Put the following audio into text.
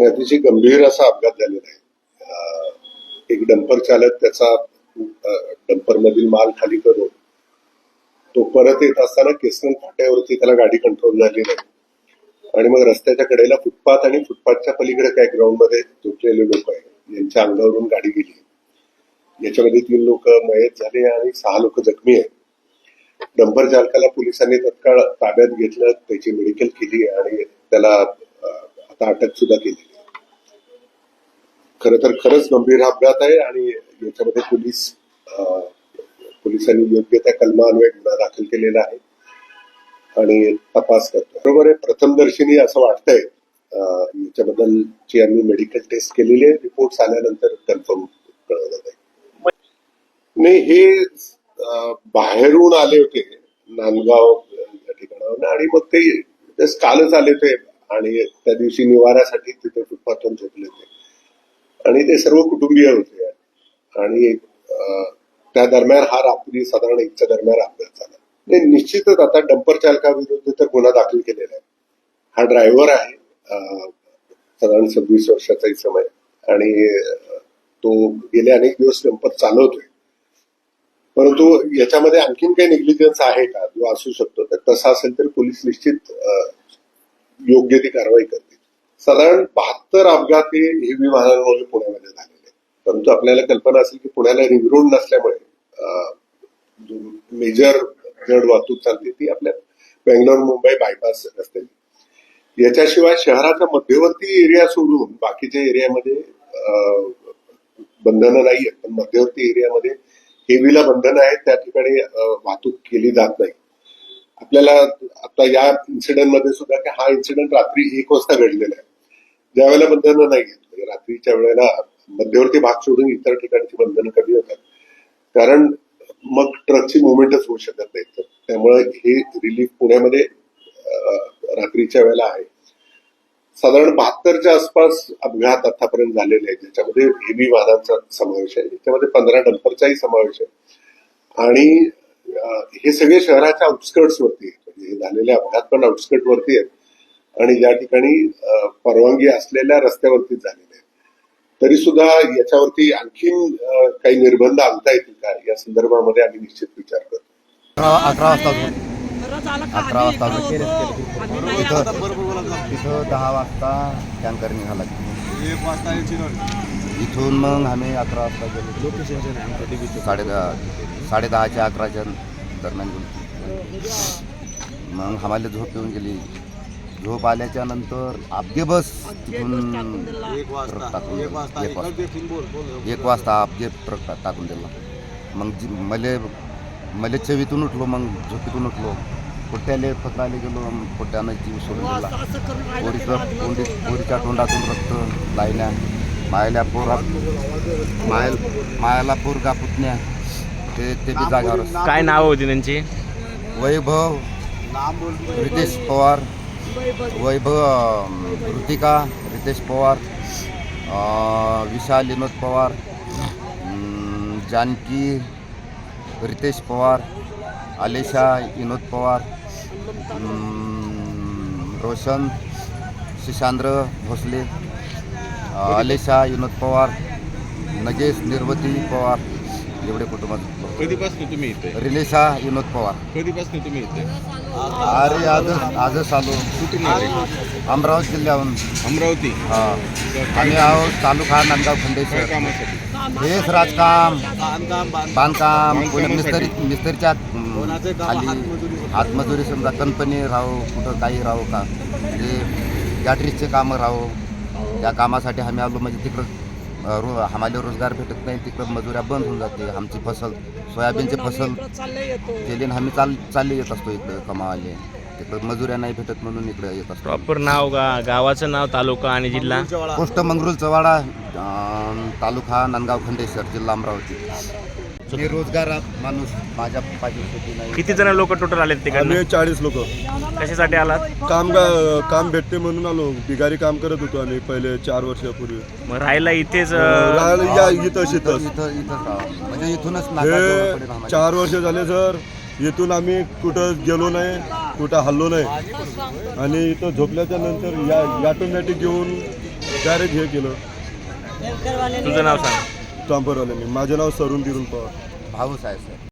अतिशय गंभीर असा अपघात झालेला आहे. एक डंपर चालक त्याचा डंपर मधील माल खाली करून तो परत येत असताना केसरन फाट्यावरती त्याला गाडी कंट्रोल झाली नाही आणि मग रस्त्याच्या कडेला फुटपाथ आणि फुटपाथच्या पलीकडे काही ग्राउंड मध्ये झोपलेले लोक आहेत यांच्या अंगावरून गाडी गेली. याच्यामध्ये 3 लोक मयत झाले आणि 6 लोक जखमी आहेत. डंपर चालकाला पोलिसांनी तत्काळ ताब्यात घेतलं, त्याची मेडिकल केली आणि त्याला आता अटक सुद्धा केली. खरं तर खरंच गंभीर अपघात आहे आणि याच्यामध्ये पोलिसांनी योग्य त्या कलमान्वये गुन्हा दाखल केलेला आहे आणि तपास करतो. बरोबर आहे, प्रथमदर्शनी असं वाटतंय याच्याबद्दलची आम्ही मेडिकल टेस्ट केलेली आहे. रिपोर्ट्स आल्यानंतर कन्फर्म कळवलं जाईल. नाही, हे बाहेरून आले होते नांदगाव या ठिकाणावर आणि मग ते कालच आले होते आणि त्या दिवशी निवाऱ्यासाठी तिथे फुटपाथवर झोपले होते आणि ते सर्व कुटुंबीय होते आणि त्या दरम्यान हा रात्री साधारण 1च्या दरम्यान अपघात झाला. नाही, निश्चितच आता डंपर चालकाविरुद्ध तर गुन्हा दाखल केलेला आहे. हा ड्रायव्हर आहे, साधारण 26 वर्षाचा इसम आहे आणि तो गेले अनेक दिवस डंपर चालवतोय. परंतु याच्यामध्ये आणखीन काही निग्लिजन्स आहे का, जो असू शकतो, तर तसा असेल तर पोलीस निश्चित योग्य ती कारवाई करतील. साधारण 72 अपघात हे हेवी वाहनांमुळे पुण्यामध्ये झालेले, परंतु आपल्याला कल्पना असेल की पुण्याला रिंग रोड नसल्यामुळे मेजर जड वाहतूक चालते ती आपल्या बेंगलोर मुंबई बायपास रस्ते. याच्याशिवाय शहराच्या मध्यवर्ती एरिया सोडून बाकीच्या एरियामध्ये बंधनं नाहीये, पण मध्यवर्ती एरियामध्ये हेवीला बंधन आहेत, त्या ठिकाणी वाहतूक केली जात नाही. आपल्याला आता या इन्सिडेंट मध्ये सुद्धा की हा इन्सिडेंट रात्री 1 वाजता घडलेला आहे, ज्यावेळेला बंधनं नाही आहेत. म्हणजे रात्रीच्या वेळेला मध्यवर्ती भाग सोडून इतर ठिकाणची बंधनं कमी होतात, कारण मग ट्रकची मुवमेंटच होऊ शकत नाही. त्यामुळे हे रिलीफ पुण्यामध्ये रात्रीच्या वेळेला आहे. साधारण 72च्या आसपास अपघात आतापर्यंत झालेले आहेत, ज्याच्यामध्ये हेवी वाहनांचा समावेश आहे, त्याच्यामध्ये 15 डंपरचाही समावेश आहे आणि हे सगळे शहराच्या आउटस्कर्ट्स वरती आहेत. म्हणजे हे झालेले अपघात पण आउटस्कर्ट वरती आहेत आणि ज्या ठिकाणी परवानगी असलेल्या रस्त्यावरतीच झालेले आहेत. तरी सुद्धा याच्यावरती आणखीन काही निर्बंध आणता येतील का, या संदर्भामध्ये आम्ही निश्चित विचार करतो. 11 वाजता तिथं 10 वाजता टँकर निघाला. इथून मग आम्ही 11 वाजता गेलो. 10:30च्या 11च्या दरम्यान गेलो. मग आम्हाला झोप येऊन गेली. झोप आल्याच्या नंतर अपघे बस तिथून 1 वाजता अपघे ट्रक टाकून दिला. मग मले चवीतून उठलो, मग झोपेतून उठलो, पोट्याले पकडायला गेलो. पोट्यानं जीव सोडून दिला. पोरीच्या तोंडातून रक्त, लायल्या मायाला पोरगा पुतण्या ते बी जागावर. काय नाव होती त्यांची? वैभव रितेश पवार, वैभव ऋतिका रितेश पवार, विशाल विनोद पवार, जानकी रितेश पवार, आलेशा विनोद पवार, रोशन शिशांद्र भोसले, आलेशा विनोद पवार, नगेश निर्वती पवार, एवढे कुटुंबात. कधीपासून तुम्ही इथे? रिलेशा विनोद पवार. कधीपासून तुम्ही इथे? अरे आजच आलो. कुठून आले? अमरावती जिल्ह्याहून. अमरावती. हा, आम्ही आहोत तालुका नांदगाव खंडेश्वर. कामासाठी? हेच राजकाम, बांधकाम, मिस्त्रीच्या खाली हातमजुरी, समजा कंपनी राहू, कुठं काही राहू का, म्हणजे गॅटरीजचे कामं राहू, त्या कामासाठी आम्ही आलो. म्हणजे तिकडं आम्हाला रोजगार भेटत नाही, तिकडं मजुऱ्या बंद होऊन जाते. आमची फसल सोयाबीनची फसल केली आम्ही चालले येत असतो इकडं कमावाले. तिकडं मजुऱ्या नाही भेटत म्हणून इकडे येत असतो. प्रॉपर नाव गावाचं नाव, तालुका आणि जिल्हा? पोस्ट मंगरुळ चवाडा, तालुका नांदगाव खंडेश्वर, जिल्हा अमरावती. मी रोजगार माणूस, माझ्या पप्पाची शेती नाही. किती जण लोक टोटल आले तिकडे? 40 लोक. कशासाठी आलात? काम भेटते म्हणून आलो. बिगारी काम करत होतो आम्ही पहिले 4 वर्षापूर्वी. मग राहायला इथेच? म्हणजे इथूनच 4 वर्ष झाले सर. इथून आम्ही कुठं गेलो नाही, कुठं हल्लो नाही आणि इथं झोपल्याच्या नंतर या ऑटोमॅटिक घेऊन डायरेक्ट हे केलं तुझं नाव सांग. ट्रांपरवाल्यांनी. माझं नाव सरून दिरून पवार. भाऊच आहे सर.